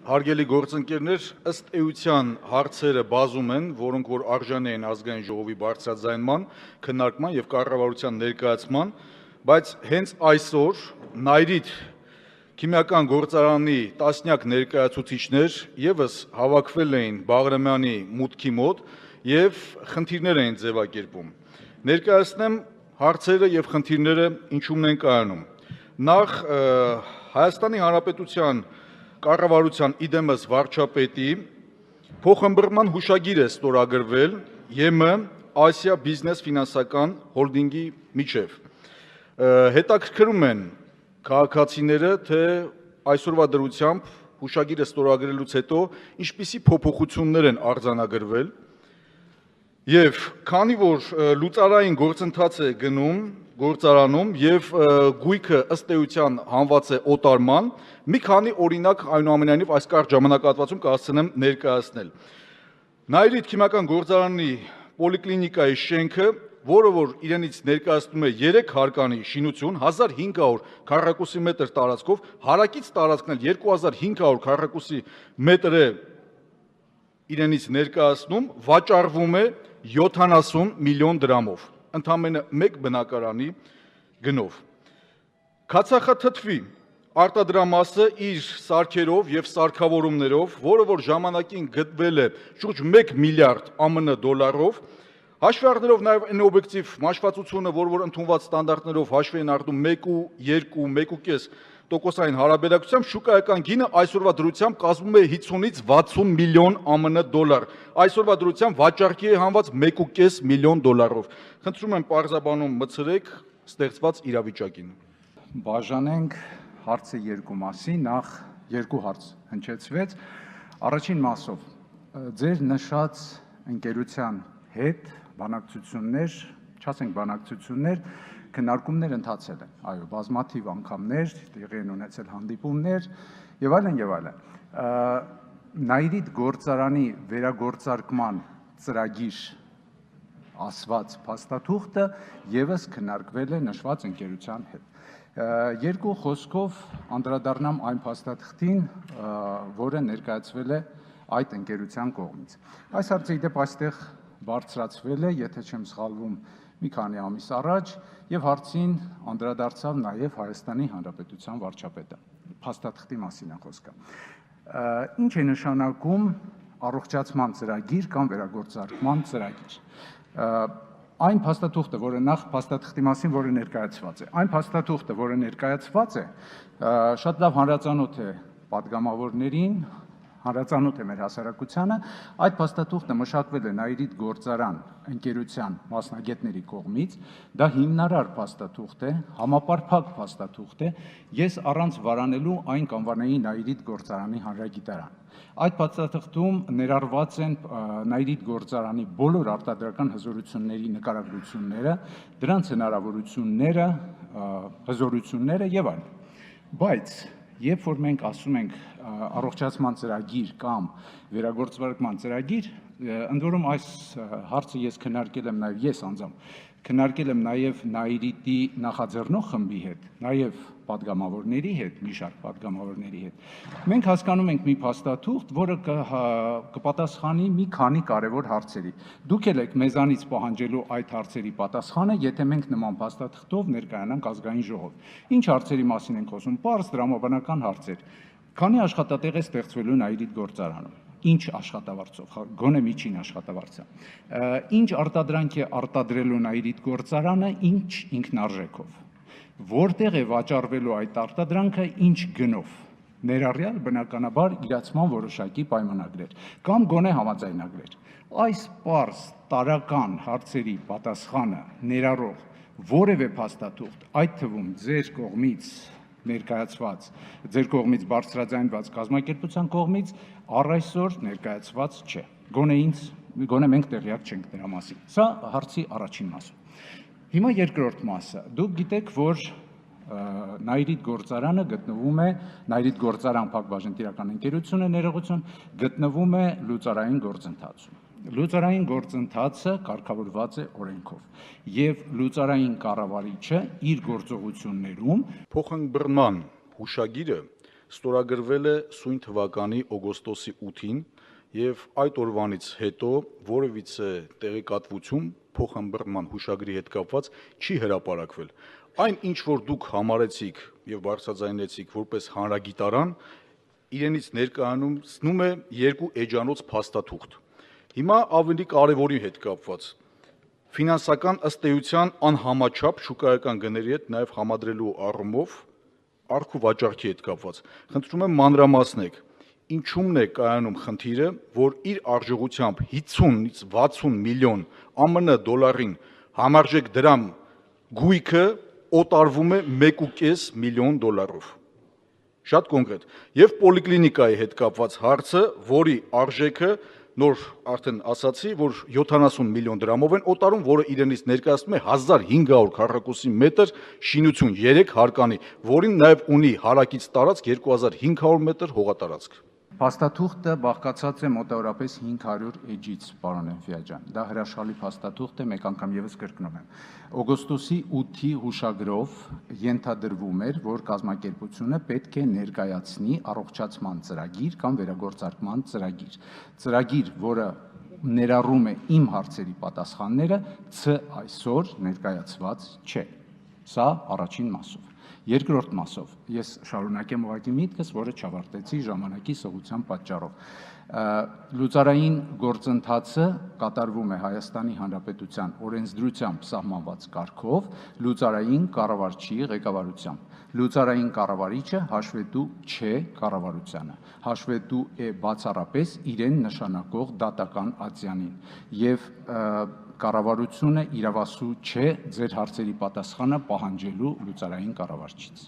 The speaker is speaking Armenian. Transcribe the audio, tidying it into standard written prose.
Հարգելի գործընկերներ, ըստ էության հարցերը բազում են, որոնք որ արժանի են ազգային ժողովի բարձրաձայնման, քննարկման եւ կառավարության ներկայացման, բայց հենց այսօր Նայիրիդ քիմիական գործարանի տասնյակ ներկայացուցիչներ եւս հավաքվել էին Բաղրամյանի մուտքի մոտ եւ խնդիրներ էին ձևակերպում։ Ներկայացնեմ հարցերը եւ խնդիրները ինչումն են կայանում։ Նախ Հայաստանի Հանրապետության կառավարության իդեմս վարչապետի փոխըմբռնման հուշագիր է ստորագրվել ԵՄ Ասիա բիզնես ֆինանսական հոլդինգի միջև։ Հետաքրքրում են քաղաքացիները, թե այսօրվա դրությամբ հուշագիրը ստորագրելուց հետո ինչպիսի փոփոխություններ են արձանագրվել եւ քանի որ լուծարային գործընթաց է գնում գործարանում եւ գույքը ըստ էության հանված է օտարման, մի քանի օրինակ այնուամենայնիվ այս կարճ ժամանակահատվածում կհասցնեմ ներկայացնել։ Նայիրիդ քիմիական գործարանի պոլիկլինիկայի շենքը, որը որ իրենից ներկայացնում է 3 հարկանի շինություն 1500 քառակուսի մետր տարածքով, հարակից տարածքն էլ 2500 քառակուսի մետր է իրենից ներկայացնում, վաճառվում է 70 միլիոն դրամով, ընդամենը մեկ բնակարանի գնով։ Քացախաթթվի արտադրամասը իր սարքերով եւ սարքավորումներով, որը որ ժամանակին գտվել է շուրջ 1 միլիարդ ԱՄՆ դոլարով, հաշվի առնելով նաեւ այն օբյեկտիվ մաշվածությունը, որ ընդունված ստանդարտներով հաշվի են առնում 1.2, 1.5% հարաբերակցությամբ շուկայական գինը այսօրվա դրությամբ կազմում է 50-ից 60 միլիոն ԱՄՆ դոլար։ Այսօրվա դրությամբ վաճառքի է հանված 1.5 միլիոն դոլարով։ Խնդրում եմ պարզաբանում մտցրեք ստեղծված իրավիճակին։ Բաժանենք հարցը երկու մասի, նախ երկու հարց հնչեցվեց։ Առաջին մասով ձեր նշած ընկերության հետ բանակցություններ, չասենք բանակցություններ, քննարկումներ ընթացել են, այո, բազմաթիվ անգամներ, տեղի են ունեցել հանդիպումներ եւ այլն եւ այլն։ Նայիրիդ գործարանի վերագործարկման ծրագիր ասված փաստաթուղթը եւս քննարկվել է նշված ընկերության հետ։ Երկու խոսքով անդրադառնամ այն փաստաթղթին, որը ներկայացվել է այդ ընկերության կողմից։ Այս հարցը իդեպ այստեղ բարձրացվել է, եթե չեմ սխալվում, մի քանի ամիս առաջ եւ հարցին անդրադարձավ նաեւ Հայաստանի Հանրապետության վարչապետը։ Փաստաթղթի մասին է խոսքը։ Ինչ է նշանակում առողջացման ծրագիր կամ վերագործարկման ծրագիր։ Այն փաստաթուղթը, որը նախ փաստաթղթի մասին, որը ներկայացված է, այն փաստաթուղթը, որը ներկայացված է, շատ լավ հանրածանոթ է падգամավորներին, հանրածանոթ է մեր հասարակությանը, այդ փաստաթուղթը մշակվել է Նայիրիդ գործարան ընկերության մասնագետների կողմից, դա հիմնարար փաստաթուղթ է, համապարփակ փաստաթուղթ է, ես առանց վարանելու այն կանվանեի Նայիրիդ գործարանի հանրագիտարան։ Այդ փաստաթղթում ներառված են Նայիրիդ գործարանի բոլոր արտադրական հզորությունների նկարագրությունները, դրանց հնարավորությունները, հզորությունները եւ այլն։ Բայց երբ որ մենք ասում ենք առողջացման ծրագիր կամ վերագործարկման ծրագիր, ընդ որում այս հարցը ես քննարկել եմ նաև ես անձամբ, քննարկել եմ նաև Նայիրիդի նախաձեռնող խմբի հետ, նաև падգամավորների հետ, մի շարք падգամավորների հետ։ Մենք հասկանում ենք մի փաստաթուղթ, որը կպատասխանի մի քանի կարևոր հարցերի։ Դուք եք մեզանից պահանջելու այդ հարցերի պատասխանը, եթե մենք նման փաստաթղթով ներկայանանք ազգային ժողով։ Ինչ հարցերի մասին ենք խոսում, պարզ դրամաբանական հարցեր։ Քանի աշխատատեղ է ստեղծվելու Նայիրիդ գործարանում։ Ինչ աշխատավարձով, գոնե միջին աշխատավարձը։ Ինչ արտադրանք է արտադրելու Նայիրիդ գործարանը, ինչ ինքնարժեքով։ Որտեղ է վաճառվելու այդ արտադրանքը, ինչ գնով։ Ներառյալ բնականաբար իրացման որոշակի պայմանագրեր կամ գոնե համաձայնագրեր։ Այս պարզ տարական հարցերի պատասխանը ներառող որևէ փաստաթուղթ, այդ թվում ձեր կողմից ներկայացված, ձեր կողմից բարձրաձայնված կազմակերպության կողմից առ այսօր ներկայացված չէ։ Գոնե մենք տեղյակ չենք դրա մասին։ Սա հարցի առաջին մասը։ Հիմա երկրորդ մասը։ Դուք գիտեք, որ Նայիրիդ գործարանը գտնվում է, Նայիրիդ գործարան փակbaşıնտիրական ընկերությունը ներողություն, գտնվում է լուծարային գործընթացում։ Լուծարային գործընթացը կարգավորված է օրենքով եւ լուծարային կառավարիչը իր գործողություններում փոխըմբռնման հուշագիրը ստորագրվել է սույն թվականի օգոստոսի 8-ին եւ այդ օրվանից հետո որևիցե տեղեկատվություն փոխըմբռնման հուշագրի հետ կապված չի հրապարակվել։ Այն ինչ որ դուք համարեցիք եւ բարձրաձայնեցիք որպես հանրագիտարան, իրենից ներկայանում է երկու էջանոց փաստաթուղթ։ Հիմա ավելի կարևորի հետ կապված ֆինանսական ըստ էության անհամաչափ շուկայական գների հետ նաեւ համադրելու առումով արք ու վաճառքի հետ կապված։ Խնդրում եմ մանրամասնեք, ինչումն է կայանում խնդիրը, որ իր արժողությամբ 50-ից 60 միլիոն ԱՄՆ դոլարին համարժեք դրամ գույքը օտարվում է 1.5 միլիոն դոլարով։ Շատ կոնկրետ։ Եվ պոլիկլինիկայի հետ կապված հարցը, որի արժեքը նոր արդեն ասացի, որ 70 միլիոն դրամով են օտարում, որը իրենից ներկայացնում է 1500 քառակուսի մետր շինություն 3 հարկանի, որին նաև ունի հարակից տարածք 2500 մետր հողատարածք։ Փաստաթուղթը բաղկացած է մոտավորապես 500 էջից, պարոն Էնֆիա, դա հրաշալի փաստաթուղթ է, մեկ անգամ եւս կրկնում եմ։ Օգոստոսի 8-ի հուշագրով ենթադրվում էր, որ կազմակերպությունը պետք է ներկայացնի առողջացման ծրագիր կամ վերագործարկման ծրագիր, որը ներառում է իմ հարցերի պատասխանները, այսօր ներկայացված չէ։ Սա առաջին մասով։ Երկրորդ մասով ես շարունակեմ ուղղակի միտքս, որը չավարտեցի ժամանակի սղության պատճառով։ Լուծարային գործընթացը կատարվում է Հայաստանի Հանրապետության օրենսդրությամբ սահմանված կարգով լուծարային կառավարչի ղեկավարությամբ։ Լուծարային կառավարիչը հաշվետու չէ կառավարությանը, հաշվետու է բացառապես իրեն նշանակող դատական ատյանին եւ կառավարությունը իրավասու չէ ձեր հարցերի պատասխանը պահանջելու լուծարային կառավարչից։